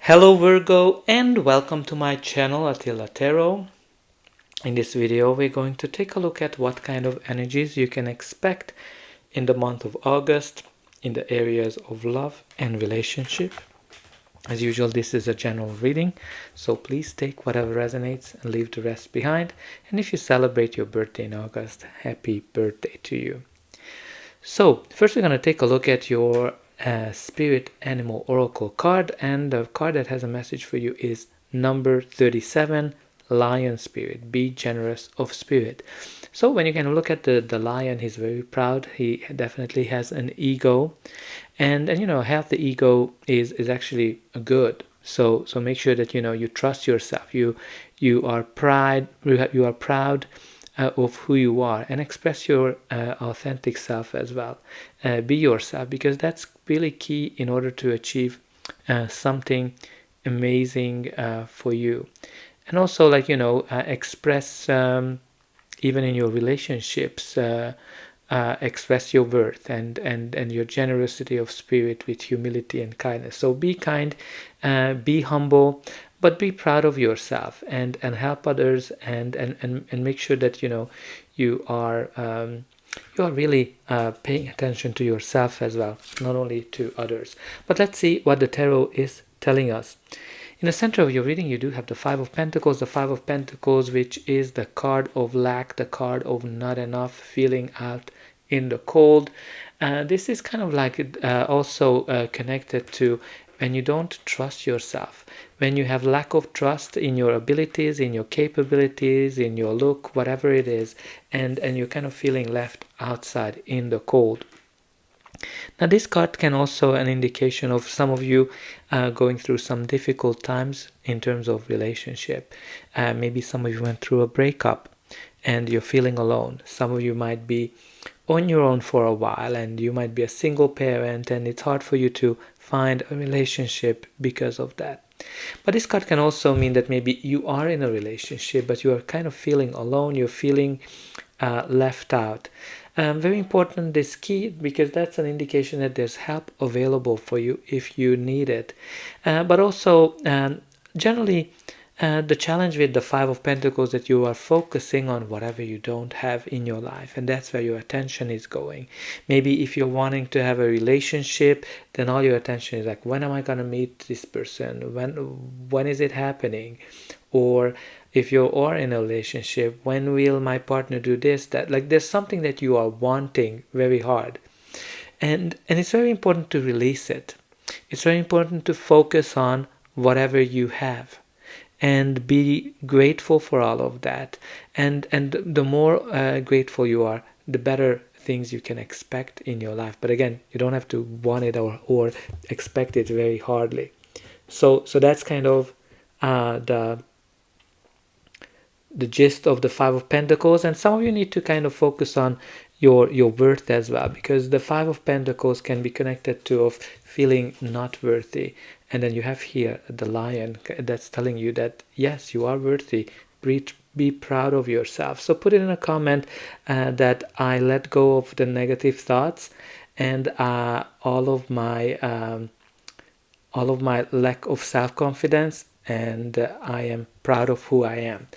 Hello Virgo and welcome to my channel Attila Tarot. In this video we're going to take a look at what kind of energies you can expect in the month of August in the areas of love and relationship. As usual, this is a general reading, so please take whatever resonates and leave the rest behind. And if you celebrate your birthday in August, happy birthday to you. So first we're going to take a look at your Spirit Animal Oracle card, and the card that has a message for you is number 37, Lion Spirit. Be generous of spirit. So when you can look at the lion, he's very proud. He definitely has an ego, and you know, healthy ego is actually good. So make sure that you trust yourself. You are proud of who you are, and express your authentic self as well. Be yourself, because that's really key in order to achieve something amazing for you. And also, express even in your relationships, express your worth and your generosity of spirit with humility and kindness. So be kind, be humble, but be proud of yourself and help others, and make sure that you are really paying attention to yourself as well, not only to others. But let's see what the tarot is telling us. In the center of your reading, you do have the Five of Pentacles. The Five of Pentacles, which is the card of lack, the card of not enough, feeling out in the cold. This is kind of like also connected to when you don't trust yourself, when you have lack of trust in your abilities, in your capabilities, in your look, whatever it is, and you're kind of feeling left outside in the cold. Now this card can also an indication of some of you going through some difficult times in terms of relationship. Maybe some of you went through a breakup and you're feeling alone. Some of you might be on your own for a while, and you might be a single parent, and it's hard for you to find a relationship because of that. But this card can also mean that maybe you are in a relationship, but you are kind of feeling alone, you're feeling left out. Very important, this key, because that's an indication that there's help available for you if you need it. But also, generally, the challenge with the Five of Pentacles that you are focusing on whatever you don't have in your life, and that's where your attention is going. Maybe if you're wanting to have a relationship, then all your attention is like, when am I going to meet this person? When is it happening? Or if you are in a relationship, when will my partner do this, that? Like, there's something that you are wanting very hard, and it's very important to release it. It's very important to focus on whatever you have and be grateful for all of that. And the more grateful you are, the better things you can expect in your life. But again, you don't have to want it or expect it very hardly. So that's kind of the gist of the Five of Pentacles. And some of you need to kind of focus on your worth as well, because the Five of Pentacles can be connected to of feeling not worthy. And then you have here the lion that's telling you that yes, you are worthy. Be proud of yourself. So put it in a comment that I let go of the negative thoughts and all of my lack of self-confidence, and I am proud of who I am.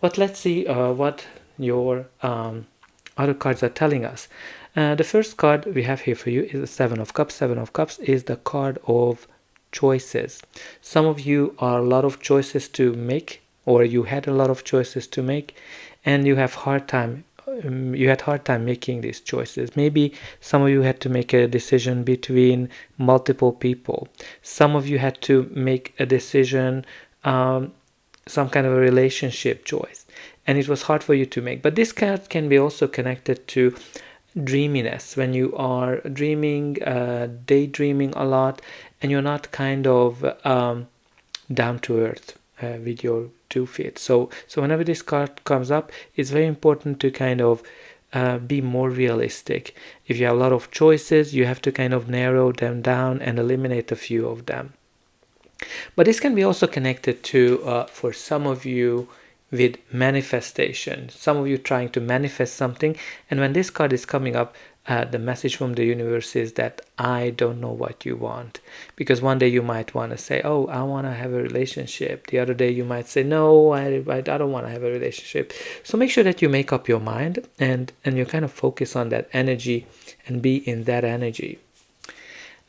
But let's see what your other cards are telling us. The first card we have here for you is the Seven of Cups. Seven of Cups is the card of choices. Some of you are a lot of choices to make, or you had a lot of choices to make, and you have hard time. You had hard time making these choices. Maybe some of you had to make a decision between multiple people. Some of you had to make a decision, some kind of a relationship choice, and it was hard for you to make. But this card can be also connected to dreaminess, when you are dreaming, daydreaming a lot, and you're not kind of down to earth with your 2 feet. So whenever this card comes up, it's very important to kind of be more realistic. If you have a lot of choices, you have to kind of narrow them down and eliminate a few of them. But this can be also connected to, for some of you, with manifestation. Some of you trying to manifest something, and when this card is coming up, the message from the universe is that I don't know what you want. Because one day you might want to say, oh, I want to have a relationship. The other day you might say, no, I don't want to have a relationship. So make sure that you make up your mind and you kind of focus on that energy and be in that energy.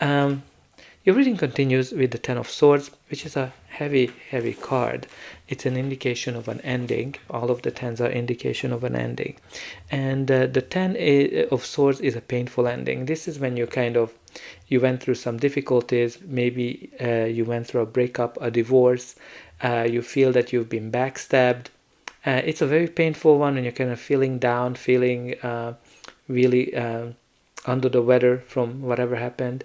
Your reading continues with the Ten of Swords, which is a heavy card. It's an indication of an ending. All of the tens are indication of an ending. And the Ten of Swords is a painful ending. This is when you went through some difficulties. Maybe you went through a breakup, a divorce. You feel that you've been backstabbed. It's a very painful one, and you're kind of feeling down, feeling really under the weather from whatever happened.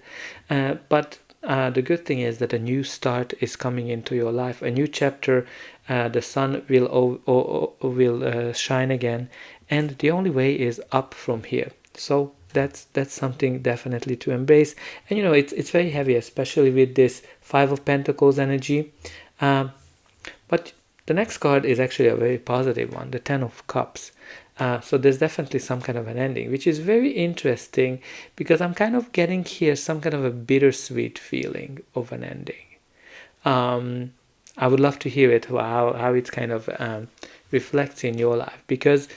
But the good thing is that a new start is coming into your life, a new chapter. The sun will shine again, and the only way is up from here. So that's something definitely to embrace. And it's very heavy, especially with this Five of Pentacles energy. But the next card is actually a very positive one, the Ten of Cups. So there's definitely some kind of an ending, which is very interesting because I'm kind of getting here some kind of a bittersweet feeling of an ending. I would love to hear it, how it kind of reflects in your life, because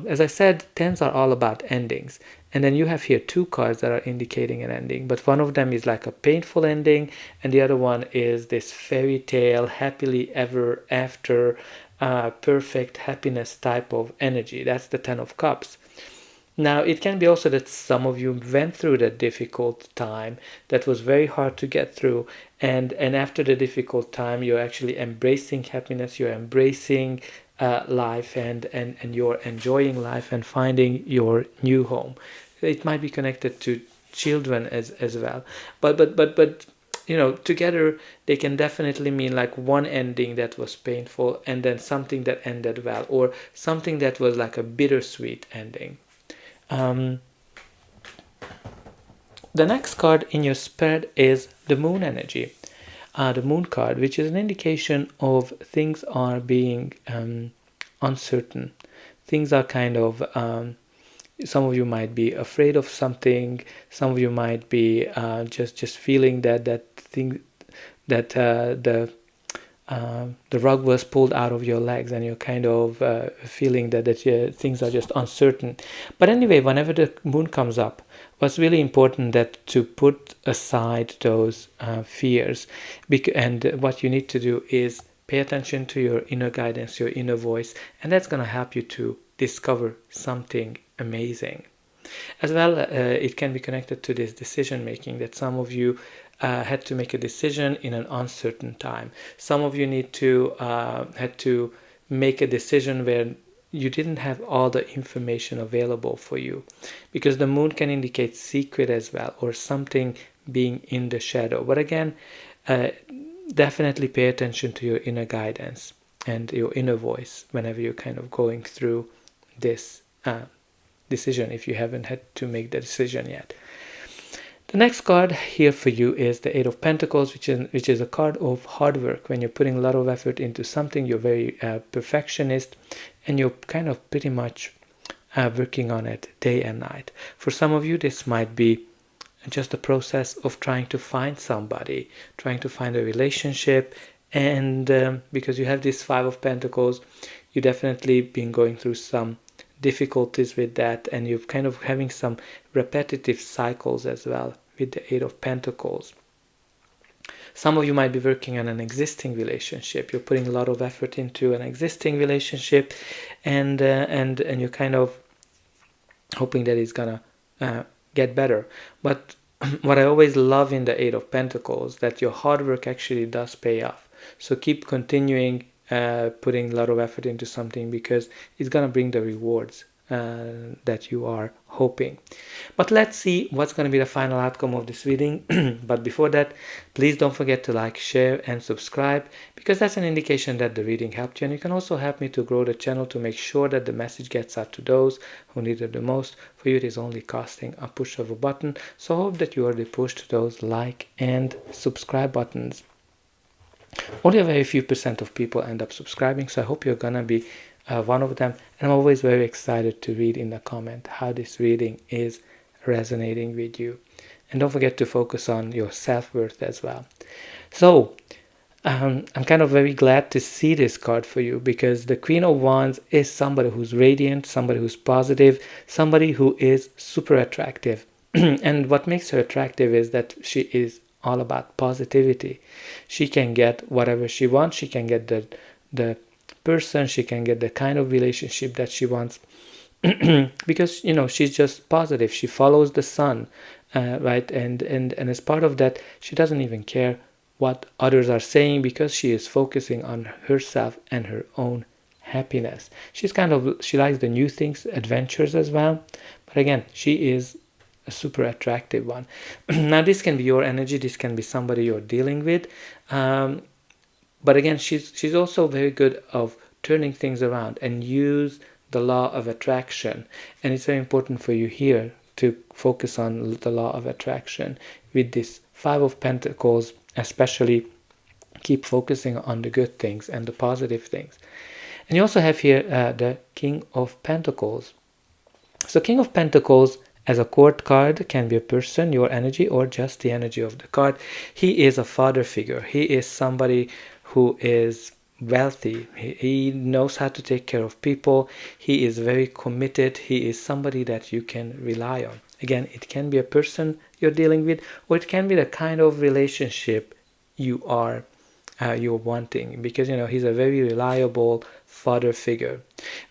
as I said, tens are all about endings. And then you have here two cards that are indicating an ending, but one of them is like a painful ending, and the other one is this fairy tale, happily ever after, perfect happiness type of energy. That's the Ten of Cups. Now, it can be also that some of you went through that difficult time that was very hard to get through, and after the difficult time, you're actually embracing happiness, you're embracing life, and you're enjoying life and finding your new home. It might be connected to children as well, but together they can definitely mean like one ending that was painful and then something that ended well, or something that was like a bittersweet ending. The next card in your spread is the Moon energy. The Moon card, which is an indication of things are being uncertain. Things are kind of, some of you might be afraid of something. Some of you might be just feeling that the rug was pulled out of your legs, and you're kind of feeling that things are just uncertain. But anyway, whenever the Moon comes up, what's really important that to put aside those fears, and what you need to do is pay attention to your inner guidance, your inner voice, and that's going to help you to discover something amazing. As well, it can be connected to this decision making, that some of you had to make a decision in an uncertain time. Some of you had to make a decision where you didn't have all the information available for you, because the Moon can indicate secret as well, or something being in the shadow. But again, definitely pay attention to your inner guidance and your inner voice whenever you're kind of going through this decision, if you haven't had to make the decision yet. The next card here for you is the Eight of Pentacles, which is a card of hard work. When you're putting a lot of effort into something, you're very perfectionist, and you're kind of pretty much working on it day and night. For some of you, this might be just a process of trying to find somebody, trying to find a relationship, and because you have this Five of Pentacles, you definitely been going through some difficulties with that, and you're kind of having some repetitive cycles as well with the Eight of Pentacles. Some of you might be working on an existing relationship. You're putting a lot of effort into an existing relationship, and you're kind of hoping that it's gonna get better. But what I always love in the Eight of Pentacles, that your hard work actually does pay off. So keep continuing putting a lot of effort into something, because it's gonna bring the rewards that you are hoping. But let's see what's going to be the final outcome of this reading. But before that, please don't forget to like, share and subscribe, because that's an indication that the reading helped you, and you can also help me to grow the channel to make sure that the message gets out to those who need it the most. For you, it is only costing a push of a button, so I hope that you already pushed those like and subscribe buttons. Only a very few % of people end up subscribing, so I hope you're gonna be one of them, and I'm always very excited to read in the comment how this reading is resonating with you. And don't forget to focus on your self-worth as well. So I'm kind of very glad to see this card for you, because the Queen of Wands is somebody who's radiant, somebody who's positive, somebody who is super attractive. And what makes her attractive is that she is all about positivity. She can get whatever she wants. She can get the person, she can get the kind of relationship that she wants. Because she's just positive. She follows the sun, right? And as part of that, she doesn't even care what others are saying, because she is focusing on herself and her own happiness. She likes the new things, adventures as well. But again, she is a super attractive one. Now, this can be your energy. This can be somebody you're dealing with. But again, she's also very good of turning things around and use the law of attraction. And it's very important for you here to focus on the law of attraction. With this Five of Pentacles, especially, keep focusing on the good things and the positive things. And you also have here the King of Pentacles. So King of Pentacles as a court card can be a person, your energy, or just the energy of the card. He is a father figure. He is somebody who is wealthy. He knows how to take care of people. He is very committed. He is somebody that you can rely on. Again, it can be a person you're dealing with, or it can be the kind of relationship you're wanting, because he's a very reliable father figure.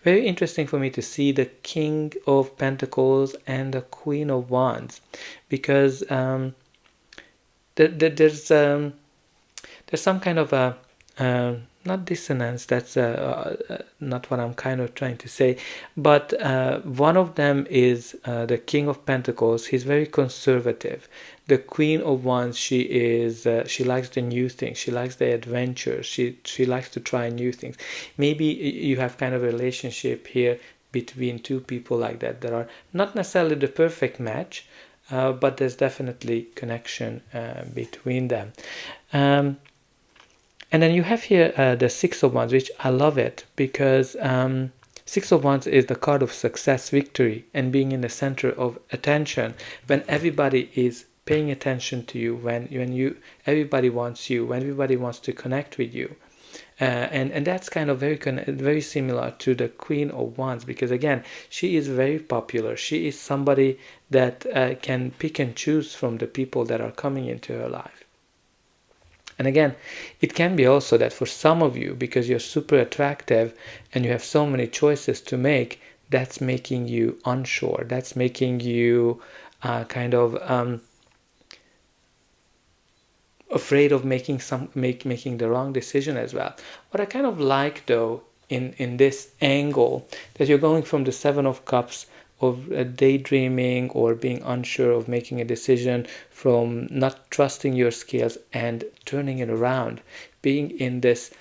Very interesting for me to see the King of Pentacles and the Queen of Wands, because there's some kind of a not dissonance, that's not what I'm kind of trying to say, but one of them is the King of Pentacles. He's very conservative. The Queen of Wands, she likes the new things. She likes the adventure. She likes to try new things. Maybe you have kind of a relationship here between two people like that are not necessarily the perfect match, but there's definitely connection between them. And then you have here the Six of Wands, which I love it, because Six of Wands is the card of success, victory, and being in the center of attention. When everybody is paying attention to you, when everybody wants you, when everybody wants to connect with you. And that's kind of very similar to the Queen of Wands, because again, she is very popular. She is somebody that can pick and choose from the people that are coming into her life. And again, it can be also that for some of you, because you're super attractive and you have so many choices to make, that's making you unsure. That's making you kind of afraid of making the wrong decision as well. What I kind of like, though, in this angle, that you're going from the Seven of Cups of daydreaming or being unsure of making a decision, from not trusting your skills and turning it around, being in this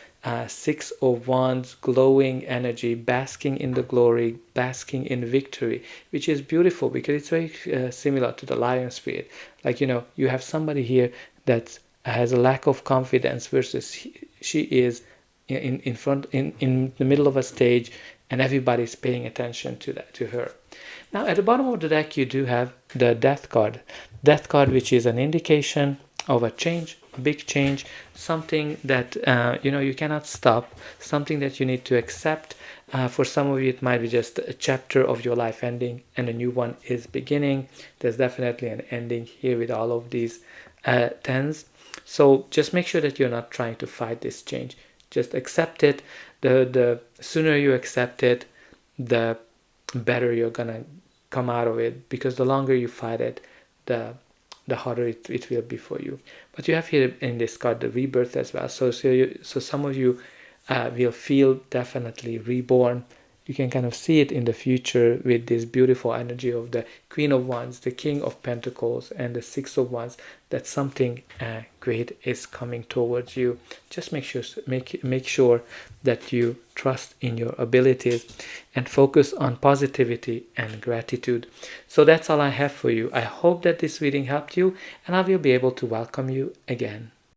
Six of Wands glowing energy, basking in the glory, basking in victory, which is beautiful, because it's very similar to the Lion Spirit. Like, you have somebody here that has a lack of confidence, versus she is in the middle of a stage and everybody's paying attention to her. Now, at the bottom of the deck, you do have the Death card. Death card, which is an indication of a change, a big change, something that you cannot stop, something that you need to accept. For some of you, it might be just a chapter of your life ending and a new one is beginning. There's definitely an ending here with all of these tens. So just make sure that you're not trying to fight this change. Just accept it. The sooner you accept it, the better you're gonna come out of it, because the longer you fight it, the harder it will be for you. But you have here in this card the rebirth as well. So some of you will feel definitely reborn. You can kind of see it in the future with this beautiful energy of the Queen of Wands, the King of Pentacles, and the Six of Wands, that something great is coming towards you. Just make sure that you trust in your abilities and focus on positivity and gratitude. So that's all I have for you. I hope that this reading helped you, and I will be able to welcome you again.